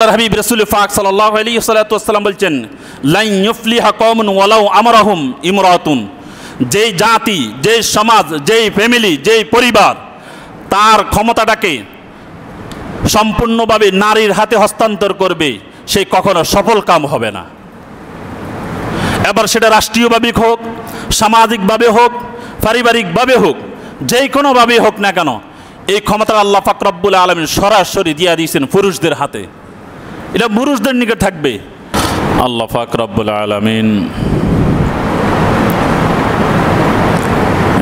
হাবিব রাসূল পাক সাল্লাল্লাহু আলাইহি ওয়াসাল্লাম বলছেন, লান ইউফলিহা কওমুন ওয়ালাউ আমারাহুম ইমরাতুন, যেই জাতি, যেই সমাজ, যেই ফ্যামিলি, যেই পরিবার তার ক্ষমতাটাকে সম্পূর্ণভাবে নারীর হাতে হস্তান্তর করবে, সেই কখনো সফল কাম হবে না। এবার সেটা রাষ্ট্রীয়ভাবে হোক, সামাজিকভাবে হোক, পারিবারিকভাবে হোক, যে কোনোভাবে হোক না কেন, এই ক্ষমতা আল্লাহ পাক রব্বুল আলামিন সরাসরি দিয়ে দিয়েছেন পুরুষদের হাতে। এটা পুরুষদের নিকট থাকবে। আল্লাহ পাক রব্বুল আলামিন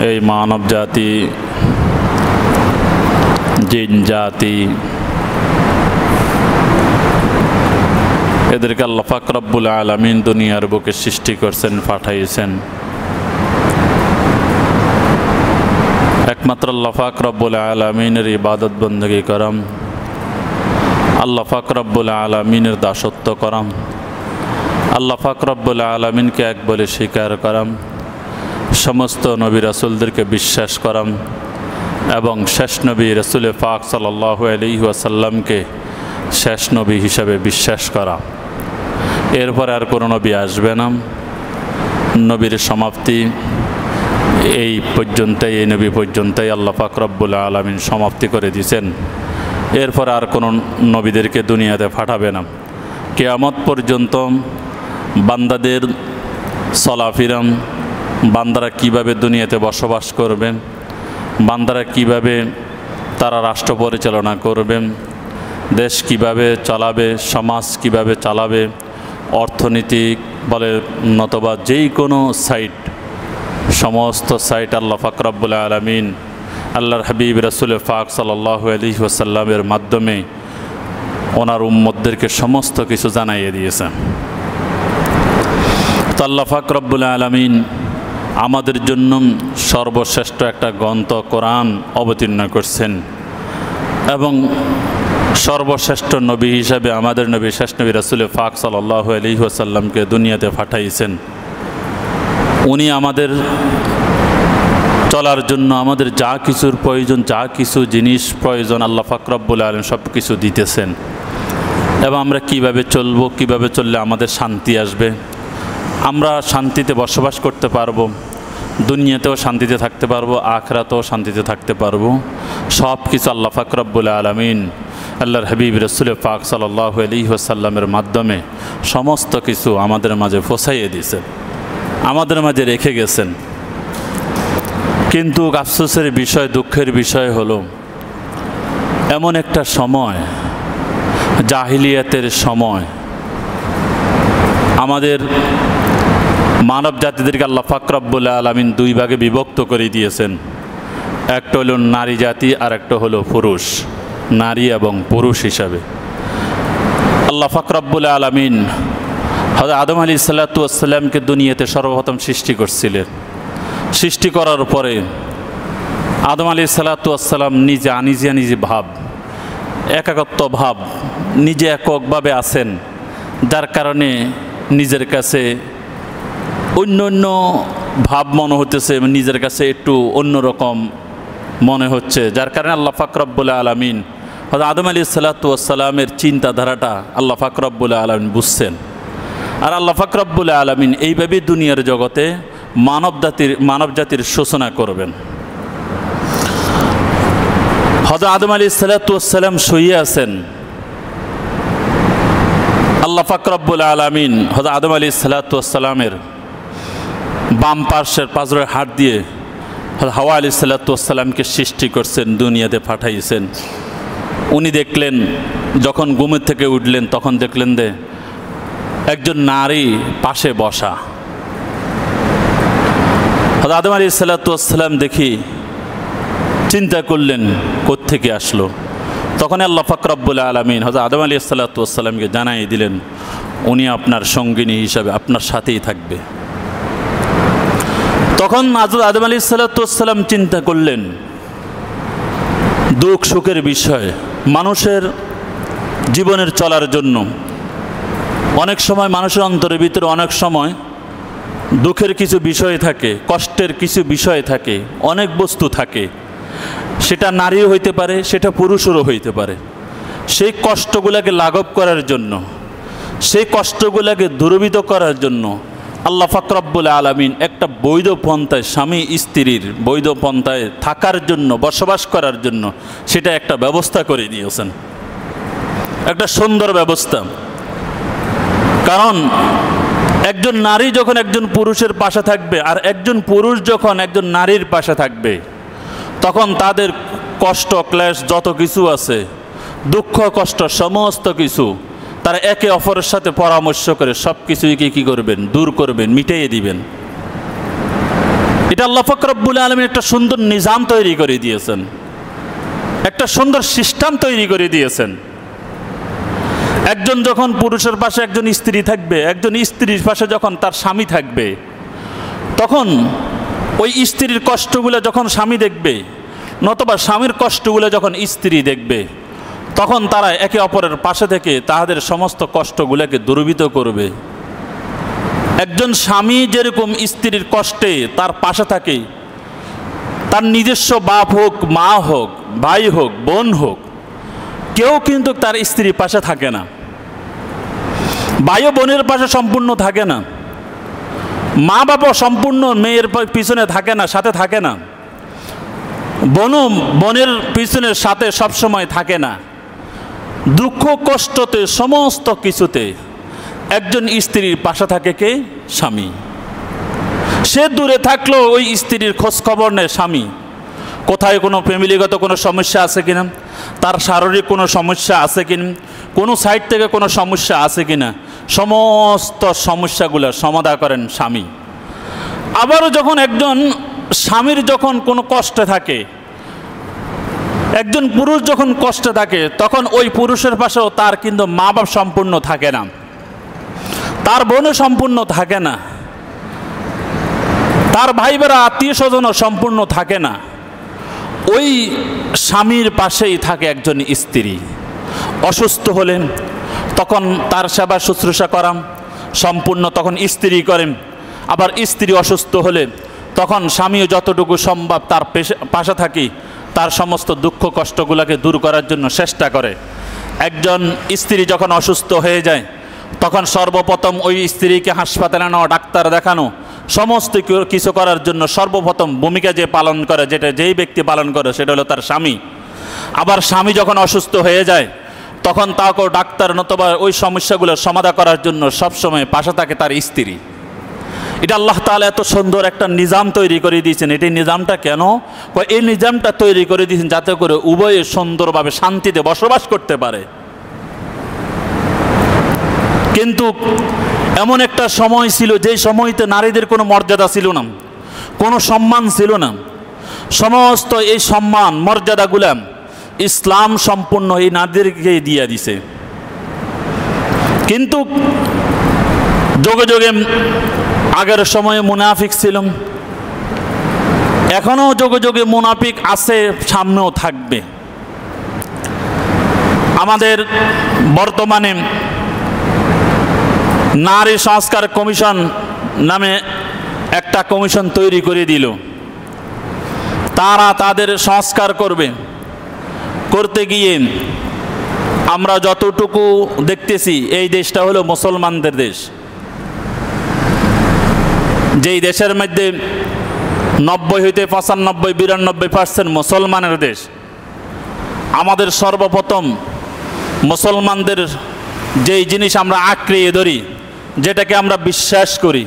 এই মানব জাতি, জিন জাতি, এদেরকে আল্লাহ পাক রব্বুল আলামিন দুনিয়ার বুকে সৃষ্টি করছেন, পাঠাইছেন। একমাত্র আল্লাহ পাক রব্বুল আলামিনের ইবাদত বন্দেগী করম, আল্লাহ পাক রব্বুল আলামিনের দাসত্ব করম, আল্লাহ পাক রব্বুল আলামিনকে এক বলে স্বীকার করম, সমস্ত নবী রাসূলদেরকে বিশ্বাস করম এবং শেষ নবী রাসূল পাক সাল্লাল্লাহু আলাইহি ওয়াসাল্লামকে শেষ নবী হিসাবে বিশ্বাস করা। এরপর আর কোনো নবী আসবে না। নবীর সমাপ্তি এই পর্যন্তই, এই নবী পর্যন্তই আল্লাহ পাক রব্বুল আলামিন সমাপ্তি করে দিয়েছেন। এরপর আর কোনো নবীদেরকে দুনিয়াতে পাঠাবে না। কিয়ামত পর্যন্ত বান্দাদের চলাফেরা, বান্দারা কিভাবে দুনিয়াতে বসবাস করবেন, বান্দারা কিভাবে তারা রাষ্ট্র পরিচালনা করবেন, দেশ কিভাবে চালাবে, সমাজ কিভাবে চালাবে, অর্থনীতি বলে নতবা যেই কোনো সাইট, সমস্ত সাইট আল্লাহ পাক রব্বুল আলামিন আল্লাহর হাবিব রাসূল পাক সাল্লাল্লাহু আলাইহি ওয়াসাল্লামের মাধ্যমে ওনার উম্মতদেরকে সমস্ত কিছু জানাইয়ে দিয়েছেন। তো আল্লাহ পাক রব্বুল আলামিন আমাদের জন্য সর্বশ্রেষ্ঠ একটা গ্রন্থ কোরআন অবতীর্ণ করছেন এবং সর্বশ্রেষ্ঠ নবী হিসাবে আমাদের নবী শেষ নবী রাসূল পাক সাল্লাল্লাহু আলাইহি ওয়াসাল্লামকে দুনিয়াতে পাঠাইছেন। উনি আমাদের চলার জন্য আমাদের যা কিছুর প্রয়োজন, যা কিছু জিনিস প্রয়োজন আল্লাহ পাক রব্বুল আলামিন সব কিছু দিতেছেন। এবং আমরা কিভাবে চলবো, কিভাবে চললে আমাদের শান্তি আসবে, আমরা শান্তিতে বসবাস করতে পারবো, দুনিয়াতেও শান্তিতে থাকতে পারবো, আখিরাতেও শান্তিতে থাকতে পারবো, সব কিছু আল্লাহ পাক রব্বুল আলামিন আল্লাহর হাবিব রাসূল পাক সাল্লাল্লাহু আলাইহি ওয়াসাল্লামের মাধ্যমে সমস্ত কিছু আমাদের মাঝে পৌঁছাইয়ে দিয়েছেন, আমাদের মাঝে রেখে গেছেন। কিন্তু আফসোসের বিষয়, দুঃখের বিষয় হলো এমন একটা সময়, জাহিলিয়াতের সময়, আমাদের মানব জাতিদেরকে আল্লাহ পাক রব্বুল আলামিন দুই ভাগে বিভক্ত করে দিয়েছেন। একটা হলো নারী জাতি আর একটা হলো পুরুষ, নারী এবং পুরুষ হিসাবে। আল্লাহ পাক রব্বুল আলামিন হযরত আদম আলাইহিসসালাতু ওয়াসসালামকে দুনিয়াতে সর্বপ্রথম সৃষ্টি করছিলেন। সৃষ্টি করার পরে আদম আলাইহিসসালাতু ওয়াসসালাম নিজে আনিজি ভাব, একাকত্ব ভাব, নিজে এককভাবে আছেন, যার কারণে নিজের কাছে অন্য অন্য ভাব মনে হতেছে, নিজের কাছে একটু অন্যরকম মনে হচ্ছে, যার কারণে আল্লাহ পাক রব্বুল আলামিন হযরত আদম আলাইহিসসালাতু ওয়াসসালামের চিন্তাধারাটা আল্লাহ পাক রব্বুল আলামিন বুঝছেন। আর আল্লাহ পাক রব্বুল আলামিন এইভাবে দুনিয়ার জগতে মানব জাতির সূচনা করবেন। হযরত আদম আলাইহিসসালাতু ওয়াসসালাম শুয়ে আছেন, আল্লাহ পাক রব্বুল আলামিন হযরত আদম আলাইহিসসালাতু ওয়াসসালামের বাম পার্শ্বের পাঁজরের হাত দিয়ে হাওয়া আলাইহিসসালাতু ওয়াসসালামকে সৃষ্টি করছেন, দুনিয়াতে পাঠাইছেন। উনি দেখলেন, যখন ঘুমের থেকে উঠলেন তখন দেখলেন যে একজন নারী পাশে বসা। হযরত আদম আলাইহিসসালাতু ওয়াসসালাম দেখি চিন্তা করলেন কোত্থেকে আসলো। তখন আল্লাহ পাক রব্বুল আলামিন হযরত আদম আলাইহিসসালাতু ওয়াসসালামকে জানাই দিলেন, উনি আপনার সঙ্গিনী হিসাবে আপনার সাথেই থাকবে। তখন আদম আলাইহিসসালাতু ওয়াসসালাম চিন্তা করলেন দুঃখ সুখের বিষয়, মানুষের জীবনের চলার জন্য অনেক সময় মানুষের অন্তরের ভিতরে অনেক সময় দুঃখের কিছু বিষয় থাকে, কষ্টের কিছু বিষয় থাকে, অনেক বস্তু থাকে। সেটা নারীও হইতে পারে, সেটা পুরুষেরও হইতে পারে। সেই কষ্টগুলোকে লাঘব করার জন্য, সেই কষ্টগুলোকে দূরীভূত করার জন্য আল্লাহ পাক রব্বুল আলামিন একটা বৈধ পন্থায় স্বামী স্ত্রীর বৈধ পন্থায় থাকার জন্য, বসবাস করার জন্য সেটা একটা ব্যবস্থা করে দিয়েছেন, একটা সুন্দর ব্যবস্থা। কারণ একজন নারী যখন একজন পুরুষের পাশে থাকবে আর একজন পুরুষ যখন একজন নারীর পাশে থাকবে, তখন তাদের কষ্ট ক্লেশ যত কিছু আছে, দুঃখ কষ্ট সমস্ত কিছু তারা একে অপরের সাথে পরামর্শ করে সব কিছুই কী করবেন, দূর করবেন, মিটিয়ে দিবেন। এটা আল্লাহ পাক রব্বুল আলামিন একটা সুন্দর নিজাম তৈরি করে দিয়েছেন, একটা সুন্দর সিস্টেম তৈরি করে দিয়েছেন। একজন যখন পুরুষের পাশে একজন স্ত্রী থাকবে, একজন স্ত্রীর পাশে যখন তার স্বামী থাকবে, তখন ওই স্ত্রীর কষ্টগুলো যখন স্বামী দেখবে, নতুবা স্বামীর কষ্টগুলো যখন স্ত্রী দেখবে, তখন তারা একে অপরের পাশে থেকে তাদের সমস্ত কষ্টগুলোকে দূরীভূত করবে। একজন স্বামী যেরকম স্ত্রীর কষ্টে তার পাশে থাকে, তার নিজস্ব বাপ হোক, মা হোক, ভাই হোক, বোন হোক, কেউ কিন্তু তার স্ত্রীর পাশে থাকে না, ভাই ও বোনের পাশে সম্পূর্ণ থাকে না, মা বাবা সম্পূর্ণ মেয়ের পিছনে থাকে না, সাথে থাকে না, বোনও বোনের পিছনের সাথে সবসময় থাকে না। দুঃখ কষ্টতে সমস্ত কিছুতে একজন স্ত্রীর পাশে থাকে কে? স্বামী। সে দূরে থাকলেও ওই স্ত্রীর খোঁজ খবর নেয় স্বামী, কোথায় কোনো ফ্যামিলিগত কোনো সমস্যা আছে কিনা, তার শারীরিক কোনো সমস্যা আছে কিনা, কোনো সাইড থেকে কোনো সমস্যা আছে কিনা, সমস্ত সমস্যাগুলো সমাধান করেন স্বামী। আবারও যখন একজন স্বামীর যখন কোনো কষ্টে থাকে, একজন পুরুষ যখন কষ্টে থাকে, তখন ওই পুরুষের পাশেও তার কিন্তু মা বাপ সম্পূর্ণ থাকে না, তার বোনও সম্পূর্ণ থাকে না, তার ভাই বোনেরা আত্মীয় স্বজনও সম্পূর্ণ থাকে না। ওই স্বামীর পাশেই থাকে একজন স্ত্রী। অসুস্থ হলেন তখন তার সেবা শুশ্রূষা করা সম্পূর্ণ তখন স্ত্রী করেন। আবার স্ত্রী অসুস্থ হলে তখন স্বামীও যতটুকু সম্ভব তার পাশে থাকি, তার সমস্ত দুঃখ কষ্টগুলোকে দূর করার জন্য চেষ্টা করে। একজন স্ত্রী যখন অসুস্থ হয়ে যায়, তখন সর্বপ্রথম ওই স্ত্রীকে হাসপাতালে নেওয়া, ডাক্তার দেখানো, সমস্ত কিছু করার জন্য সর্বপ্রথম ভূমিকা যে পালন করে, যেটা যেই ব্যক্তি পালন করে সেটা হলো তার স্বামী। আবার স্বামী যখন অসুস্থ হয়ে যায়, তখন তাকেও ডাক্তার নতুবা ওই সমস্যাগুলোর সমাধান করার জন্য সবসময় পাশে থাকে তার স্ত্রী। এটা আল্লাহ তাআলা এত সুন্দর একটা নিজাম তৈরি করে দিয়েছেন। এটি নিজামটা কেন? এই নিজামটা তৈরি করে দিয়েছেন যাতে করে উভয়ে সুন্দরভাবে শান্তিতে বসবাস করতে পারে। কিন্তু এমন একটা সময় ছিল যেই সময়তে নারীদের কোনো মর্যাদা ছিল না, কোনো সম্মান ছিল না। সমস্ত এই সম্মান মর্যাদাগুলা ইসলাম সম্পূর্ণ এই নারীদেরকে দিয়ে দিছে। কিন্তু যোগে যোগে আগের সময়ে মুনাফিক ছিল, এখনও যোগে যোগে মুনাফিক আছে, সামনেও থাকবে। আমাদের বর্তমানে নারী সংস্কার কমিশন নামে একটা কমিশন তৈরি করে দিল। তারা তাদের সংস্কার করবে। করতে গিয়ে আমরা যতটুকু দেখতেছি, এই দেশটা হলো মুসলমানদের দেশ। যেই দেশের মধ্যে 90 হইতে 95, 92% মুসলমানের দেশ। আমাদের সর্বপ্রথম মুসলমানদের যেই জিনিস আমরা আঁকড়িয়ে ধরি, যেটাকে আমরা বিশ্বাস করি,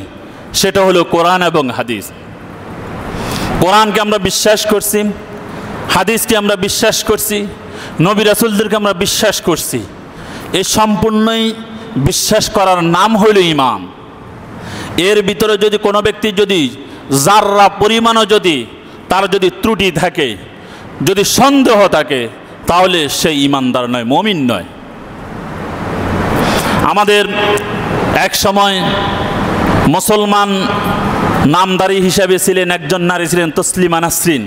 সেটা হলো কোরআন এবং হাদিস। কোরআনকে আমরা বিশ্বাস করছি, হাদিসকে আমরা বিশ্বাস করছি, নবী রাসূলদেরকে আমরা বিশ্বাস করছি। এই সম্পূর্ণই বিশ্বাস করার নাম হইল ঈমান। এর ভিতরে যদি কোনো ব্যক্তি যদি যাররা পরিমাণও যদি তার যদি ত্রুটি থাকে, যদি সন্দেহ থাকে, তাহলে সে ঈমানদার নয়, মুমিন নয়। আমাদের এক সময় মুসলমান নামধারী হিসাবে ছিলেন একজন নারী, ছিলেন তসলিমা নাসরিন।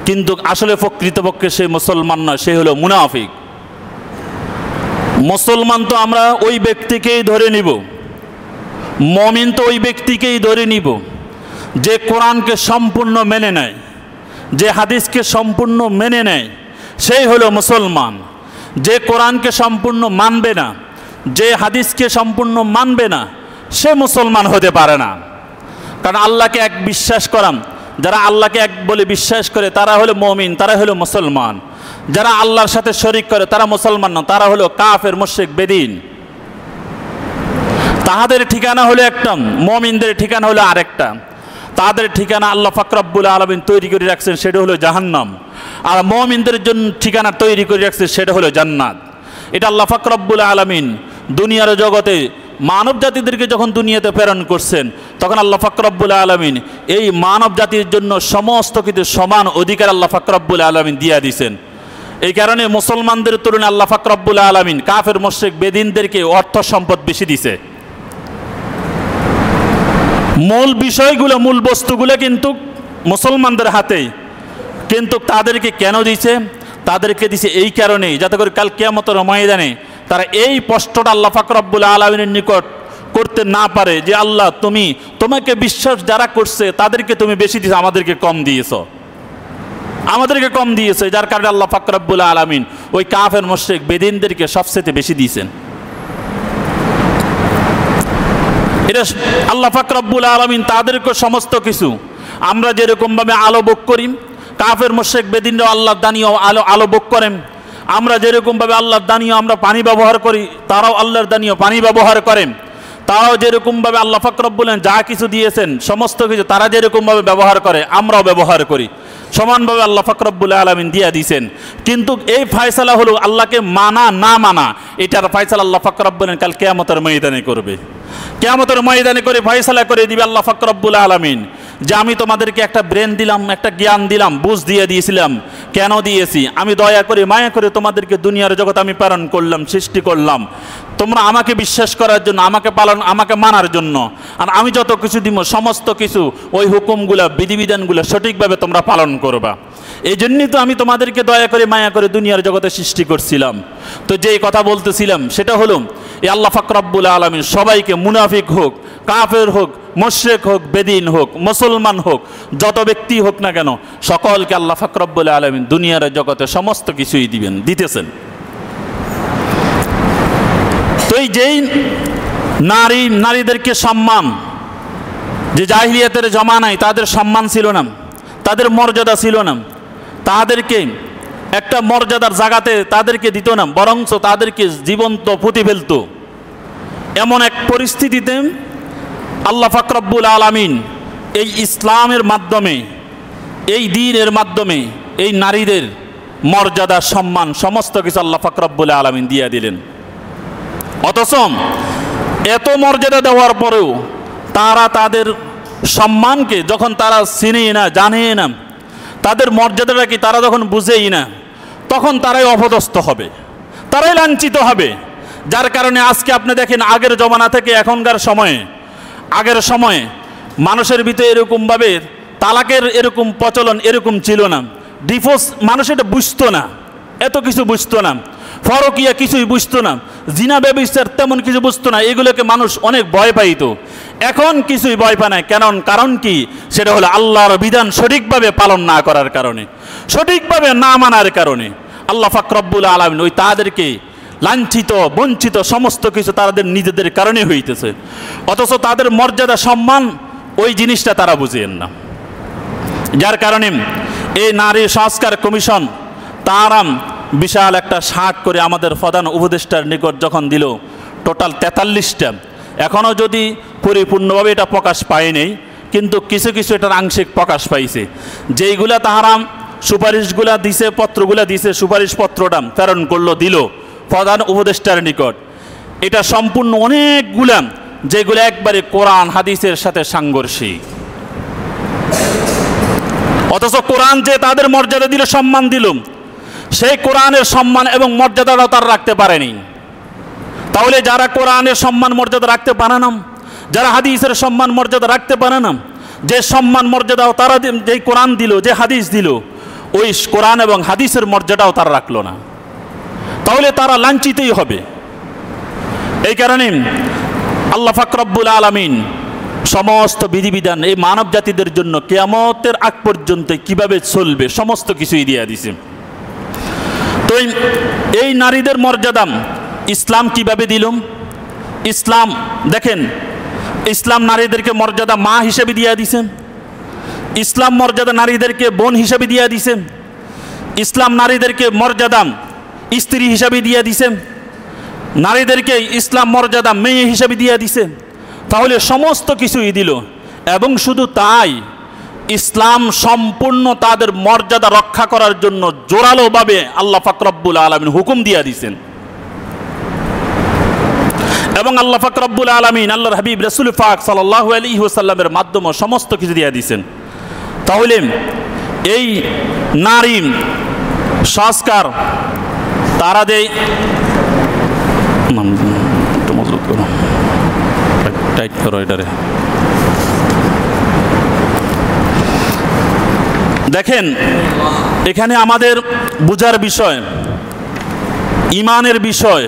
কিন্তু আসলে প্রকৃতপক্ষে সে মুসলমান নয়, সে হলো মুনাফিক। মুসলমান তো আমরা ওই ব্যক্তিকেই ধরে নিব, মুমিন তো ওই ব্যক্তিকেই ধরে নিব যে কোরআনকে সম্পূর্ণ মেনে নেয়, যে হাদিসকে সম্পূর্ণ মেনে নেয়, সেই হলো মুসলমান। যে কোরআনকে সম্পূর্ণ মানবে না, যে হাদিসকে সম্পূর্ণ মানবে না, সে মুসলমান হতে পারে না। কারণ আল্লাহকে এক বিশ্বাস করাম, যারা আল্লাহকে এক বলে বিশ্বাস করে তারা হলো মুমিন, তারা হলো মুসলমান। যারা আল্লাহর সাথে শরীক করে তারা মুসলমান না, তারা হলো কাফের, মুশরিক, বেদিন। তাহাদের ঠিকানা হলো একটা, মুমিনদের ঠিকানা হলো আরেকটা। তাদের ঠিকানা আল্লাহ পাক রব্বুল আলামিন তৈরি করে রাখছেন, সেটা হলো জাহান্নাম। আর মুমিনদের জন্য ঠিকানা তৈরি করে রাখছে, সেটা হলো জান্নাত। এটা আল্লাহ পাক রব্বুল আলামিন দুনিয়ার জগতে মানব জাতিদেরকে যখন দুনিয়াতে প্রেরণ করছেন, তখন আল্লাহ পাক রব্বুল আলামিন এই মানব জাতির জন্য সমস্ত কিছু সমান অধিকার আল্লাহ পাক রব্বুল আলামিন দিয়ে দিয়েছেন। এই কারণে মুসলমানদের তুলনায় আল্লাহ পাক রব্বুল আলামিন কাফের, মুশরিক, বেদিনদেরকে অর্থ সম্পদ বেশি দিছে। মূল বিষয়গুলো, মূল বস্তুগুলো কিন্তু মুসলমানদের হাতেই, কিন্তু তাদেরকে কেন দিছে? তাদেরকে দিছে এই কারণেই, যাতে করে কাল কিয়ামতের ময়দানে তারা এই প্রশ্নটা আল্লাহ পাক রব্বুল আলামিনের নিকট করতে না পারে যে আল্লাহ তোমাকে বিশ্বাস যারা করছে তাদেরকে তুমি বেশি দিয়েছো, আমাদেরকে কম দিয়েছো, আমাদেরকে কম দিয়েছে। যার কারণে আল্লাহ পাক রব্বুল আলামিন ওই কাফের, মুশরিক, বেদিনদেরকে সবচেয়ে বেশি দিয়েছেন। এটা আল্লাহ পাক রব্বুল আলামিন তাদেরকে সমস্ত কিছু আমরা যেরকমভাবে আলো ভোগ করি, কাফের, মুশরিক, বেদিনরাও আল্লাহর দানীয় আলো ভোগ করেন। আমরা যেরকমভাবে আল্লাহর দানীয় আমরা পানি ব্যবহার করি, তারাও আল্লাহর দানীয় পানি ব্যবহার করেন। তারাও যেরকমভাবে আল্লাহ পাক রব্বুল আলামিন যা কিছু দিয়েছেন সমস্ত কিছু তারা যেরকমভাবে ব্যবহার করে আমরাও ব্যবহার করি, সমানভাবে আল্লাহ পাক রব্বুল আলামিন দিয়ে দিয়েছেন। কিন্তু এই ফয়সালা হলো আল্লাহকে মানা না মানা, এটার ফয়সালা আল্লাহ পাক রব্বুল আলামিন কাল কিয়ামতের ময়দানে করবে। কিয়ামতের ময়দানে করে ফয়সালা করে দিবে আল্লাহ পাক রব্বুল আলামিন যে আমি তোমাদেরকে একটা ব্রেন দিলাম, একটা জ্ঞান দিলাম, বুঝ দিয়ে দিয়েছিলাম। কেন দিয়েছি? আমি দয়া করে, মায়া করে তোমাদেরকে দুনিয়ার জগৎ আমি প্রেরণ করলাম, সৃষ্টি করলাম, তোমরা আমাকে বিশ্বাস করার জন্য, আমাকে মানার জন্য। আর আমি যত কিছু দিব সমস্ত কিছু ওই হুকুমগুলা, বিধিবিধানগুলো সঠিকভাবে তোমরা পালন করবা। এই জন্যই তো আমি তোমাদেরকে দয়া করে, মায়া করে দুনিয়ার জগতে সৃষ্টি করছিলাম। তো যেই কথা বলতেছিলাম সেটা হলো এই আল্লাহ পাক রব্বুল আলামিন সবাইকে, মুনাফিক হোক, কাফের হোক, মুশরিক হোক, বেদিন হোক, মুসলমান হোক, যত ব্যক্তি হোক না কেন, সকলকে আল্লাহ পাক রব্বুল আলামিন দুনিয়ার জগতে সমস্ত কিছুই দিতেছেন। তো এই যেই নারীদেরকে সম্মান, যে জাহিলিয়াতের জমানায় তাদের সম্মান ছিল না, তাদের মর্যাদা ছিল না, তাদেরকে একটা মর্যাদার জায়গাতে তাদেরকে দিত না, বরঞ্চ তাদেরকে জীবন্ত পুঁতে ফেলত। এমন এক পরিস্থিতিতে আল্লাহ পাক রব্বুল আলামিন এই ইসলামের মাধ্যমে, এই দ্বীনের মাধ্যমে এই নারীদের মর্যাদা, সম্মান সমস্ত কিছু আল্লাহ পাক রব্বুল আলামিন দিয়ে দিলেন। অথচ এত মর্যাদা দেওয়ার পরেও তারা তাদের সম্মানকে যখন তারা চিনেই না, জানেই না, তাদের মর্যাদাটা কি তারা যখন বুঝেই না, তখন তারাই অপদস্থ হবে, তারাই লাঞ্ছিত হবে। যার কারণে আজকে আপনি দেখেন আগের জমানা থেকে এখনকার সময়ে, আগের সময়ে মানুষের ভিতরে এরকমভাবে তালাকের এরকম প্রচলন এরকম ছিল না। ডিভোর্স মানুষ এটা বুঝতো না, এত কিছু বুঝতো না, ফরকিয়া কিছুই বুঝতো না, জিনা ব্যভিচার তেমন কিছু বুঝতো না। এগুলোকে মানুষ অনেক ভয় পাইতো। এখন কিছুই ভয় পায় না। কারণ কি? সেটা হলো আল্লাহর বিধান সঠিকভাবে পালন না করার কারণে, সঠিকভাবে না মানার কারণে আল্লাহ পাক রব্বুল আলামিন ওই তাদেরকে লাঞ্ছিত, বঞ্চিত সমস্ত কিছু তাদের নিজেদের কারণে হইতেছে। অথচ তাদের মর্যাদা, সম্মান ওই জিনিসটা তারা বুঝেন না। যার কারণে এই নারী সংস্কার কমিশন তারা বিশাল একটা শার্ট করে আমাদের প্রধান উপদেষ্টার নিকট যখন দিল, টোটাল 43টা, এখনও যদি পরিপূর্ণভাবে এটা প্রকাশ পায়নি, কিন্তু কিছু কিছু এটার আংশিক প্রকাশ পাইছে। যেইগুলা তাহারা সুপারিশগুলা দিছে, পত্রগুলা দিছে, সুপারিশপত্রটা প্রেরণ করলো, দিল প্রধান উপদেষ্টার নিকট, এটা সম্পূর্ণ অনেকগুলা যেগুলো একবারে কোরআন হাদিসের সাথে সাংঘর্ষিক। অথচ কোরআন যে তাদের মর্যাদা দিল, সম্মান দিল, সেই কোরআনের সম্মান এবং মর্যাদাটাও তারা রাখতে পারেনি। তাহলে যারা কোরআনের সম্মান মর্যাদা রাখতে পারে না, যারা হাদিসের সম্মান মর্যাদা রাখতে পারে না, যে সম্মান মর্যাদাও তারা, যে কোরআন দিল, যে হাদিস দিল, ওই কোরআন এবং হাদিসের মর্যাদাও তারা রাখলো না, তাহলে তারা লাঞ্ছিতই হবে। এই কারণে আল্লাহ পাক রব্বুল আলামিন সমস্ত বিধিবিধান এই মানব জাতিদের জন্য কিয়ামতের আগ পর্যন্ত কিভাবে চলবে সমস্ত কিছুই দিয়ে দিয়েছে। তো তো এই নারীদের মর্যাদা ইসলাম কিভাবে দিল? ইসলাম দেখেন, ইসলাম নারীদেরকে মর্যাদা মা হিসেবে দিয়ে দিছেন, ইসলাম মর্যাদা নারীদেরকে বোন হিসেবে দিয়ে দিছেন, ইসলাম নারীদেরকে মর্যাদা স্ত্রী হিসাবে দিয়ে দিছেন, নারীদেরকে ইসলাম মর্যাদা মেয়ে হিসাবে দিয়ে দিছে। তাহলে সমস্ত কিছুই দিল। এবং শুধু তাই, ইসলাম সম্পূর্ণ তাদের মর্যাদা রক্ষা করার জন্য জোরালোভাবে আল্লাহ পাক রব্বুল আলামিন হুকুম দিয়ে দিয়েছেন। এবং আল্লাহ পাক রব্বুল আলামিন আল্লাহর হাবিব রাসূল পাক সাল্লাল্লাহু আলাইহি ওয়াসাল্লামের মাধ্যমে সমস্ত কিছু দিয়ে দিয়েছেন। তাহলে এই নারী সংস্কার তারা দেয়, একটু মজবুত করো, টাইট করো এটারে। দেখেন, এখানে আমাদের বুঝার বিষয়, ইমানের বিষয়।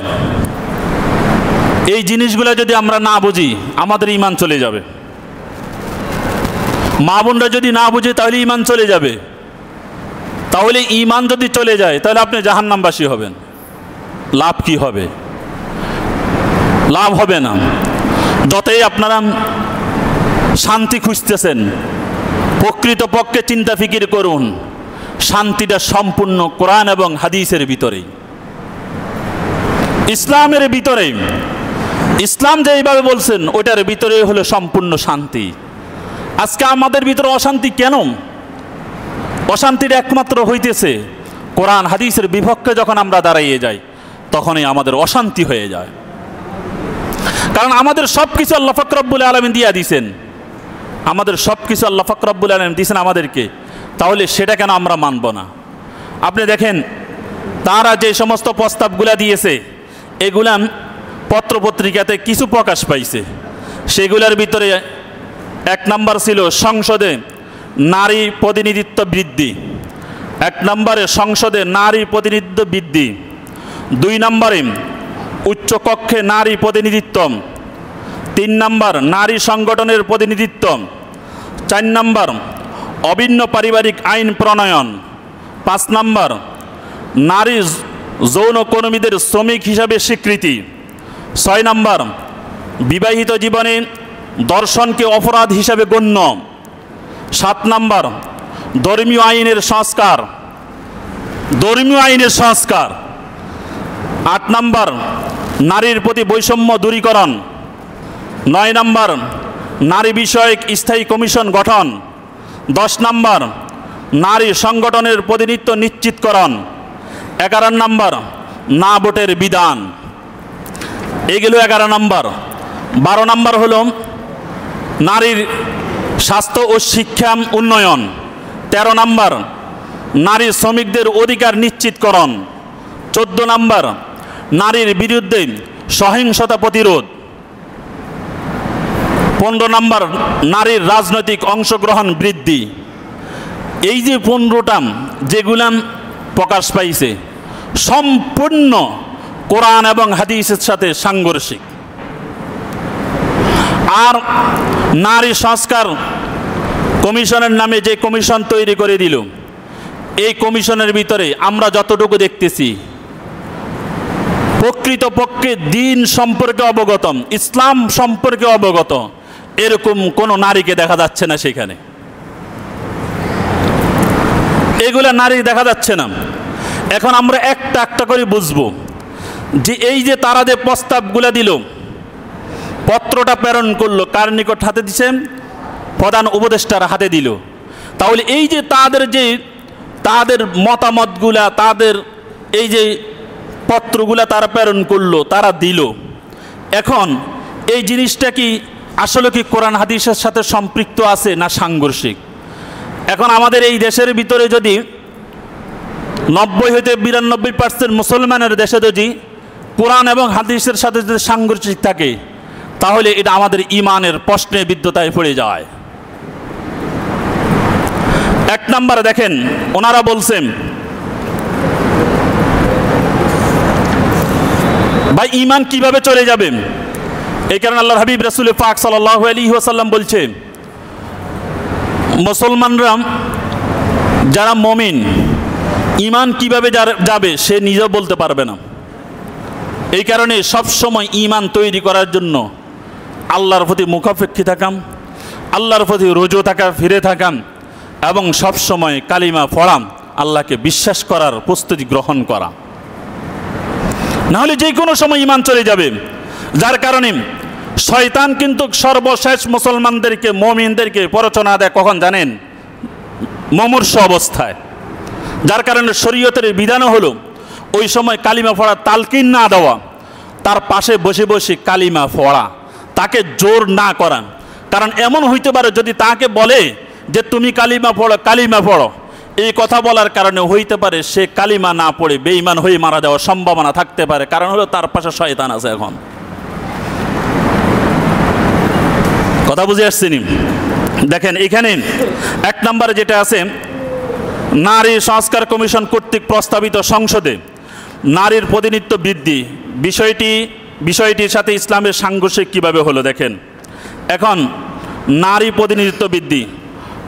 এই জিনিসগুলো যদি আমরা না বুঝি, আমাদের ইমান চলে যাবে। মা বোনরা যদি না বুঝে, তাহলে ইমান চলে যাবে। তাহলে ইমান যদি চলে যায়, তাহলে আপনি জাহান্নামবাসী হবেন। লাভ কি হবে? লাভ হবে না। যতই আপনারা শান্তি খুঁজতেছেন, প্রকৃতপক্ষে চিন্তা ফিকির করুন, শান্তিটা সম্পূর্ণ কোরআন এবং হাদিসের ভিতরেই, ইসলামের ভিতরেই। ইসলাম যেইভাবে বলছেন, ওইটার ভিতরে হলো সম্পূর্ণ শান্তি। আজকে আমাদের ভিতরে অশান্তি কেন? অশান্তির একমাত্র হইতেছে কোরআন হাদিসের বিপক্ষে যখন আমরা দাঁড়িয়ে যাই, তখনই আমাদের অশান্তি হয়ে যায়। কারণ আমাদের সব কিছু আল্লাহ পাক রব্বুল আলামিন দিয়ে দিয়েছেন, আমাদের সব কিছু আল্লাহ পাক রব্বুল আলামিন দিয়েছেন আমাদেরকে। তাহলে সেটা কেন আমরা মানব না? আপনি দেখেন, তারা যে সমস্ত প্রস্তাবগুলা দিয়েছে, এগুলা পত্রপত্রিকাতে কিছু প্রকাশ পাইছে। সেগুলোর ভিতরে এক নাম্বার ছিল সংসদে নারী প্রতিনিধিত্ব বৃদ্ধি। এক নম্বরে সংসদে নারী প্রতিনিধিত্ব বৃদ্ধি। 2 নম্বরে উচ্চকক্ষে নারী প্রতিনিধিত্ব। 3 নম্বর নারী সংগঠনের প্রতিনিধিত্ব। 4 নম্বর অভিন্ন পারিবারিক আইন প্রণয়ন। 5 নম্বর নারী যৌন কর্মীদের শ্রমিক হিসাবে স্বীকৃতি। 6 নম্বর বিবাহিত জীবনে দর্শনকে অপরাধ হিসাবে গণ্য। 7 নম্বর ধর্মীয় আইনের সংস্কার, ধর্মীয় আইনের সংস্কার। 8 নম্বর নারীর প্রতি বৈষম্য দূরীকরণ। 9 নম্বর নারী বিষয়ক স্থায়ী কমিশন গঠন। 10 নম্বর নারী সংগঠনের প্রতিনিধিত্ব নিশ্চিতকরণ। 11 নম্বর না ভোটের বিধান। এগুলো 11 নম্বর। 12 নম্বর হলো নারীর স্বাস্থ্য ও শিক্ষা উন্নয়ন। 13 নম্বর নারী শ্রমিকদের অধিকার নিশ্চিতকরণ। 14 নম্বর নারীর বিরুদ্ধে সহিংসতা প্রতিরোধ। 15 নম্বর নারীর রাজনৈতিক অংশগ্রহণ বৃদ্ধি। এই যে 15টা যেগুলা প্রকাশ পাইছে, সম্পূর্ণ কোরআন এবং হাদিসের সাথে সাংঘর্ষিক। আর নারী সংস্কার কমিশনের নামে যে কমিশন তৈরি করে দিল, এই কমিশনের ভিতরে আমরা যতটুকু দেখতেছি, প্রকৃতপক্ষে দিন সম্পর্কে অবগত, ইসলাম সম্পর্কে অবগত এরকম কোনো নারীকে দেখা যাচ্ছে না সেখানে। এগুলা নারী দেখা যাচ্ছে না। এখন আমরা একটা একটা করে বুঝবো যে এই যে তারা যে প্রস্তাবগুলা দিল, পত্রটা প্রেরণ করলো, কার নিকট হাতে দিছে? প্রধান উপদেষ্টার হাতে দিল। তাহলে এই যে তাদের মতামতগুলা, তাদের এই যে পত্রগুলা তারা প্রেরণ করলো, তারা দিল। এখন এই জিনিসটা কি আসলে কি কোরআন হাদিসের সাথে সম্পৃক্ত আছে না সাংঘর্ষিক? এখন আমাদের এই দেশের ভিতরে যদি 90 হইতে 92% মুসলমানের দেশে যদি কোরআন এবং হাদিসের সাথে যদি সাংঘর্ষিক থাকে, তাহলে এটা আমাদের ইমানের প্রশ্নে বিদ্ধতায় পড়ে যায়। 1 নম্বরে দেখেন, ওনারা বলছেন ভাই ইমান কিভাবে চলে যাবে? এই কারণে আল্লাহর হাবিব রাসূল পাক সাল্লাল্লাহু আলাইহি ওয়াসাল্লাম বলছে, মুসলমানরা যারা মুমিন ঈমান কিভাবে যাবে সে নিজেও বলতে পারবে না। এই কারণে সবসময় ঈমান তৈরি করার জন্য আল্লাহর প্রতি মুখাপেক্ষী থাকাম, আল্লাহর প্রতি রুজু থাকা, ফিরে থাকাম এবং সবসময় কালিমা পড়াম, আল্লাহকে বিশ্বাস করার প্রস্তুতি গ্রহণ করা। নাহলে যে কোনো সময় ঈমান চলে যাবে। যার কারণে শয়তান কিন্তু সর্বশেষ মুসলমানদেরকে, মুমিনদেরকে প্ররোচনা দেয় কখন জানেন? মুমূর্ষু অবস্থায়। যার কারণে শরীয়তের বিধানও হলো ওই সময় কালিমা পড়া তালকিন না দেওয়া, তার পাশে বসে বসে কালিমা পড়া, তাকে জোর না করা। কারণ এমন হইতে পারে যদি তাকে বলে যে তুমি কালিমা পড়ো, কালিমা পড়ো, এই কথা বলার কারণে হইতে পারে সে কালিমা না পড়ে বেঈমান হয়ে মারা যাওয়ার সম্ভাবনা থাকতে পারে। কারণ হলো তার পাশে শয়তান আছে। এখন কথা বুঝে আসছেনি? দেখেন এখানে 1 নম্বরে যেটা আছে, নারী সংস্কার কমিশন কর্তৃক প্রস্তাবিত সংসদে নারীর প্রতিনিধিত্ব বৃদ্ধি, বিষয়টির সাথে ইসলামের সাংঘর্ষিক কীভাবে হলো দেখেন। এখন নারী প্রতিনিধিত্ব বৃদ্ধি,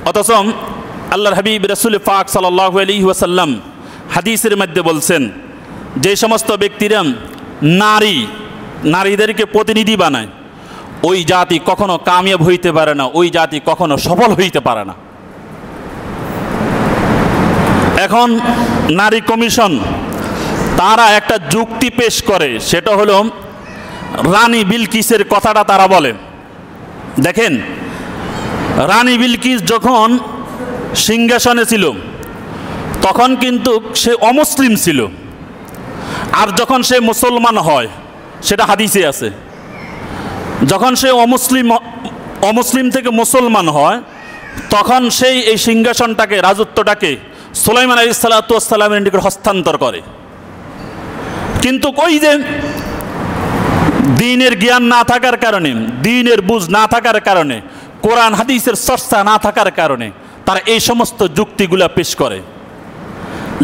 অথচ আল্লাহর হাবিব রাসূল পাক সাল্লাল্লাহু আলাইহি ওয়াসাল্লাম হাদিসের মধ্যে বলছেন যে সমস্ত ব্যক্তিরা নারীদেরকে প্রতিনিধি বানায় ওই জাতি কখনো কামিয়াব হইতে পারে না, ওই জাতি কখনো সফল হইতে পারে না। এখন নারী কমিশন তারা একটা যুক্তি পেশ করে, সেটা হলো রানী বিলকিসের কথাটা তারা বলে। দেখেন রানী বিলকিস যখন সিংহাসনে ছিল তখন কিন্তু সে অমুসলিম ছিল, আর যখন সে মুসলমান হয় সেটা হাদিসে আছে, যখন সে অমুসলিম থেকে মুসলমান হয় তখন সেই এই সিংহাসনটাকে, রাজত্বটাকে সুলাইমান আলাইহিস সালাতু ওয়াস সালামের নিকট হস্তান্তর করে। কিন্তু ওই যে দ্বীনের জ্ঞান না থাকার কারণে, দ্বীনের বুঝ না থাকার কারণে, কোরআন হাদিসের চর্চা না থাকার কারণে তারা এই সমস্ত যুক্তিগুলা পেশ করে।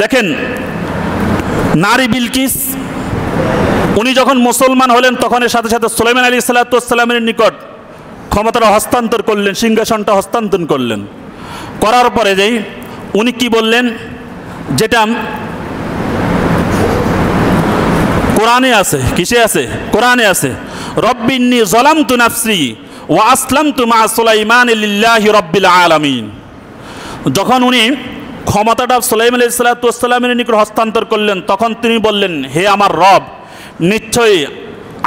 দেখেন নারী বিলকিস উনি যখন মুসলমান হলেন তখন এর সাথে সাথে সুলাইমান আলাইহিস সালাতু ওয়াস সালামের নিকট ক্ষমতাটা হস্তান্তর করলেন, সিংহাসনটা হস্তান্তর করলেন। করার পরে যেই উনি কি বললেন, যেটা কোরআনে আছে, কিসে আছে? কোরআনে আছে, রব্বিন্নী যালামতু নাফসি ওয়া আসলামতু মা সুলাইমান লিল্লাহি রাব্বিল আলামিন। যখন উনি ক্ষমতাটা সুলাইমান আলাইহিস সালাতু ওয়াস সালামের নিকট হস্তান্তর করলেন তখন তিনি বললেন, হে আমার রব, নিশ্চয়ই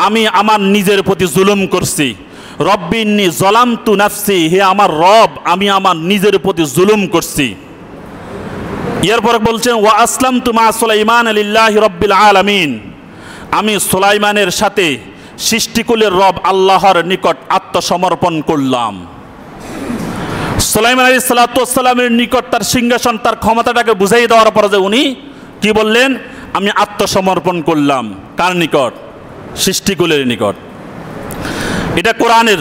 আমি আমার নিজের প্রতি জুলুম করছি। রব্বিন্নী যালামতু নাফসি, হে আমার রব, আমি আমার নিজের প্রতি জুলুম করছি। এরপর বলছেন ওয়া আসলামতু মা সুলাইমান লিল্লাহি রাব্বিল আলামিন, আমি সুলাইমানের সাথে সৃষ্টিকুলের রব আল্লাহর নিকট আত্মসমর্পণ করলাম। সুলাইমান আলাইহিস সালাতু ওয়াস সালামের নিকট তার সিংহাসন, তার ক্ষমতাটাকে বুঝাই দেওয়ার পরে যে উনি কি বললেন, আমি আত্মসমর্পণ করলাম। কার নিকট? সৃষ্টিকুলের নিকট। এটা কোরআনের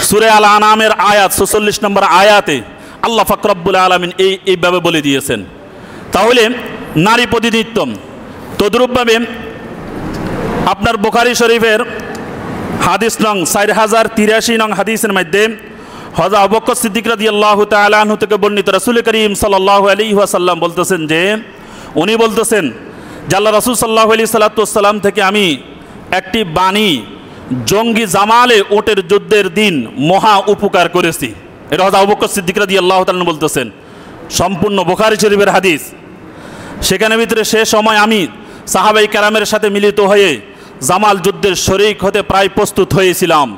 সূরা আল আনামের আয়াত ৪৬ নম্বর আয়াতে আল্লাহ পাক রব্বুল আলামিন এইভাবে বলে দিয়েছেন। তাহলে নারী প্রতিনিধিত্ব তদ্রূপভাবে আপনার বুখারী শরীফের হাদিস নং ৪০৮৩ নং হাদিসের মধ্যে হযরত আবু বকর সিদ্দিক রাদিয়াল্লাহু তাআলা আনহু থেকে বর্ণিত রাসূল করিম সাল্লাল্লাহু আলাইহি ওয়াসাল্লাম বলতেছেন যে, উনি বলতেছেন যে আল্লাহ রাসূল সাল্লাল্লাহু আলাইহি সাল্লাম থেকে আমি একটি বাণী জঙ্গি জামালে ওটের যুদ্ধের দিন মহা উপকার করেছি। এটা হযরত আবু বকর সিদ্দিক রাদিয়াল্লাহু তাআলা বলতেছেন, সম্পূর্ণ বুখারী শরীফের হাদিস। সেখানে ভিতরে সে সময় আমি সাহাবায়ে কেরামের সাথে মিলিত হয়ে জামাল যুদ্ধের শরীক হতে প্রায় প্রস্তুত হয়েছিলাম।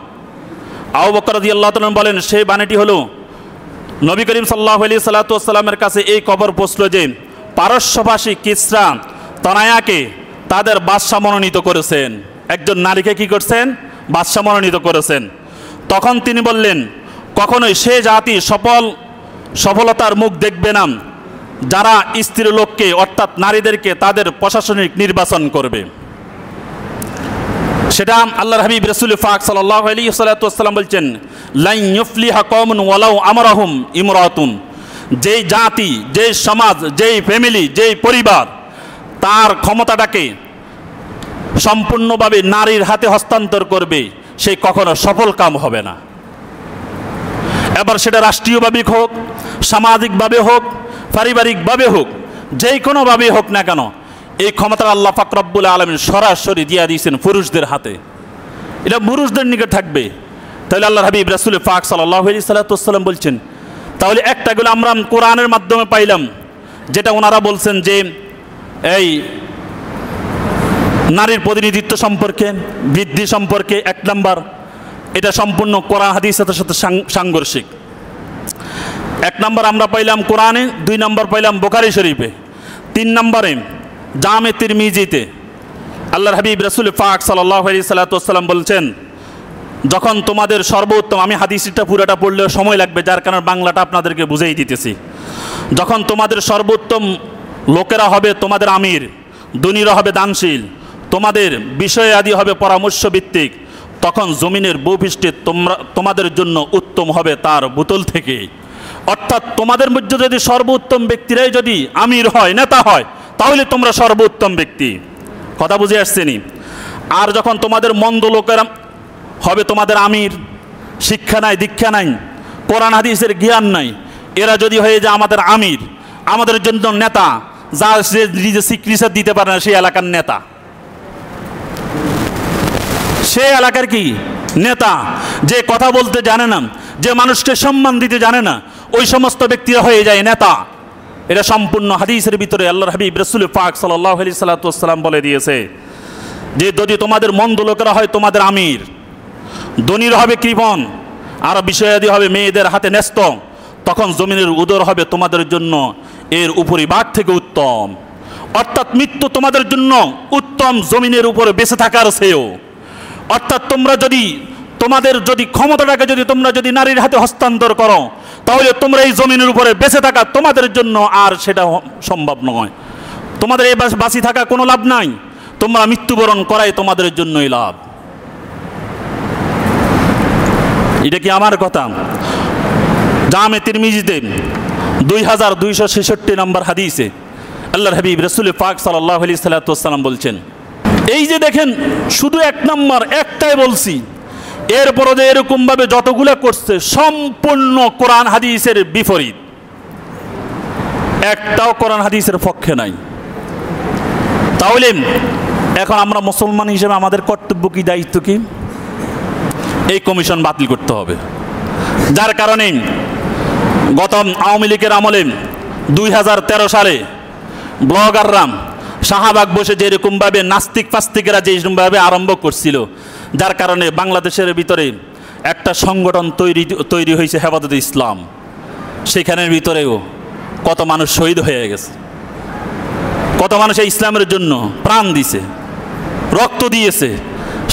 আবু বকর রাদিয়াল্লাহু তাআলা বলেন, সেই বাণীটি হলো নবী করিম সাল্লাল্লাহু আলাইহি সাল্লামের কাছে এই খবর পৌঁছল যে পারস্যভাষী কিসরা তনায়াকে তাদের বাদশা মনোনীত করেছেন। একজন নারীকে কি করছেন? বাদশা মনোনীত করেছেন। তখন তিনি বললেন, কখনোই সে জাতি সফলতার মুখ দেখবে না যারা স্ত্রী লোককে অর্থাৎ নারীদেরকে তাদের প্রশাসনিক নির্বাচন করবে। সেটা আল্লাহর হাবিব রাসূল পাক সাল্লাল্লাহু আলাইহি ওয়াসাল্লাম বলছেন, লান ইউফলিহা কওমুন ওয়ালাউ আমারাহুম ইমরাতুন, যেই জাতি, যেই সমাজ, যেই ফ্যামিলি, যেই পরিবার তার ক্ষমতাটাকে সম্পূর্ণভাবে নারীর হাতে হস্তান্তর করবে সে কখনো সফল কাম হবে না। এবার সেটা রাষ্ট্রীয়ভাবে হোক, সামাজিকভাবে হোক, পারিবারিকভাবে হোক, যেই কোনোভাবেই হোক না কেন, এই ক্ষমতা আল্লাহ পাক রব্বুল আলামিন সরাসরি দিয়ে দিয়েছেন পুরুষদের হাতে। এটা পুরুষদের নিকট থাকবে। তাহলে আল্লাহর হাবিব রাসূল পাক সাল্লাল্লাহু আলাইহি সাল্লাম বলছেন, তাহলে একটাগুলো আমরা কোরআনের মাধ্যমে পাইলাম, যেটা ওনারা বলছেন যে এই নারীর প্রতিনিধিত্ব সম্পর্কে, বৃদ্ধি সম্পর্কে 1 নাম্বার, এটা সম্পূর্ণ কোরআন হাদিসের সাথে সাংঘর্ষিক। 1 নাম্বার আমরা পাইলাম কোরআনে, 2 নাম্বার পাইলাম বুখারী শরীফে, 3 নম্বরে জামে তিরমিজিতে আল্লাহর হাবিব রাসূল পাক সাল্লাল্লাহু আলাইহি সাল্লাম বলছেন, যখন তোমাদের সর্বোত্তম, আমি হাদিসটা পুরোটা পড়লেও সময় লাগবে, যার কারণে বাংলাটা আপনাদেরকে বুঝাই দিতেছি। যখন তোমাদের সর্বোত্তম লোকেরা হবে তোমাদের আমির, ধনীরা হবে দানশীল, তোমাদের বিষয় আদি হবে পরামর্শ ভিত্তিক, তখন জমিনের ভূপৃষ্ঠে তোমাদের জন্য উত্তম হবে তার বোতল থেকে। অর্থাৎ তোমাদের মধ্যে যদি সর্বোত্তম ব্যক্তিরাই যদি আমির হয়, নেতা হয়, তাহলে তোমরা সর্বোত্তম ব্যক্তি। কথা বুঝে আসছেনি? আর যখন তোমাদের মন্দ লোকেরা হবে তোমাদের আমির, শিক্ষা নাই, দীক্ষা নাই, কোরআন হাদিসের জ্ঞান নাই, এরা যদি হয়ে যায় আমাদের আমির, আমাদের জন্য নেতা, যা সে নিজে স্বীকৃতি দিতে পারে না, সেই এলাকার নেতা, সে এলাকার কি নেতা, যে কথা বলতে জানে না, যে মানুষকে সম্মান দিতে জানে না, ওই সমস্ত ব্যক্তিরা হয়ে যায় নেতা। এটা সম্পূর্ণ হাদিসের ভিতরে আল্লাহর হাবিব রাসূল পাক সাল্লাল্লাহু আলাইহি সাল্লাম বলে দিয়েছে যে যদি তোমাদের মন্দ লোকেরা হয় তোমাদের আমির, ধনীর হবে কৃপণ, আর বিষয়াদি হবে মেয়েদের হাতে ন্যস্ত, তখন জমিনের উদর হবে তোমাদের জন্য এর উপরিভাগ থেকে উত্তম। অর্থাৎ মৃত্যু তোমাদের জন্য উত্তম জমিনের উপরে বেঁচে থাকার চেয়েও। অর্থাৎ তোমরা যদি তোমাদের যদি ক্ষমতাটাকে যদি তোমরা যদি নারীর হাতে হস্তান্তর করো, তাহলে তোমরা এই জমিনের উপরে বেঁচে থাকা তোমাদের জন্য আর সেটা সম্ভব নয়। তোমাদের এই বাঁচি থাকা কোনো লাভ নাই, তোমরা মৃত্যুবরণ করাই তোমাদের জন্যই লাভ। এটা কি আমার কথা? জামে তিরমিজিতে 2266 নম্বর হাদিসে আল্লাহর হাবিব রাসূল পাক সাল্লাল্লাহু আলাইহি সাল্লাম বলছেন, এই যে দেখেন শুধু 1 নম্বর একটাই বলছি, এরপরও যে এরকমভাবে যতগুলো করছে সম্পূর্ণ কোরআন হাদিসের বিপরীত, একটাও কোরআন হাদিসের পক্ষে নাই। তাহলে এখন আমরা মুসলমান হিসেবে আমাদের কর্তব্য কি, দায়িত্ব কি? এই কমিশন বাতিল করতে হবে। যার কারণে গত আওয়ামী লীগের আমলে 2013 সালে ব্লগাররা শাহবাগ বসে যেরকমভাবে নাস্তিক ফাস্তিকেরা যেরকমভাবে আরম্ভ করছিল, যার কারণে বাংলাদেশের ভিতরে একটা সংগঠন তৈরি হয়েছে হেফাজতে ইসলাম। সেখানের ভিতরেও কত মানুষ শহীদ হয়ে গেছে, কত মানুষ এই ইসলামের জন্য প্রাণ দিছে, রক্ত দিয়েছে,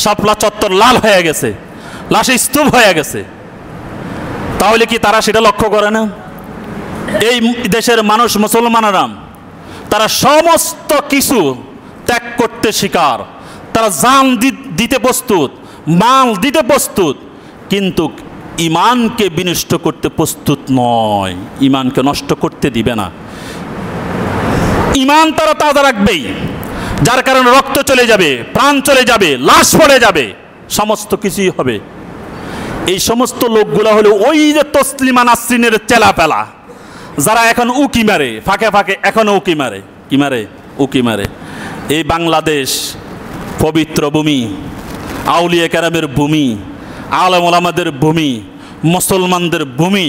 শাপলা চত্বর লাল হয়ে গেছে, লাশে স্তূপ হয়ে গেছে। তাহলে কি তারা সেটা লক্ষ্য করে না? এই দেশের মানুষ মুসলমানেরা তারা সমস্ত কিছু ত্যাগ করতে স্বীকার, তারা জান দিতে প্রস্তুত, মাল দিতে প্রস্তুত, কিন্তু ইমানকে বিনষ্ট করতে প্রস্তুত নয়, ইমানকে নষ্ট করতে দিবে না। ইমান তারা তাজা রাখবেই, যার কারণে রক্ত চলে যাবে, প্রাণ চলে যাবে, লাশ পড়ে যাবে, সমস্ত কিছুই হবে। এই সমস্ত লোকগুলো হলো ওই যে তসলিমা নাসরিনের চেলাপেলা, যারা এখন উকি মারে, ফাঁকে ফাঁকে এখনো উকি মারে। কি মারে? উকি মারে। এই বাংলাদেশ পবিত্র ভূমি, আউলিয়া কেরামের ভূমি, আলেম ওলামাদের ভূমি, মুসলমানদের ভূমি।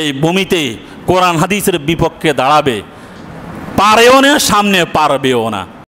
এই ভূমিতে কোরআন হাদিসের বিপক্ষে দাঁড়াবে পারেও না, সামনে পারবেও না।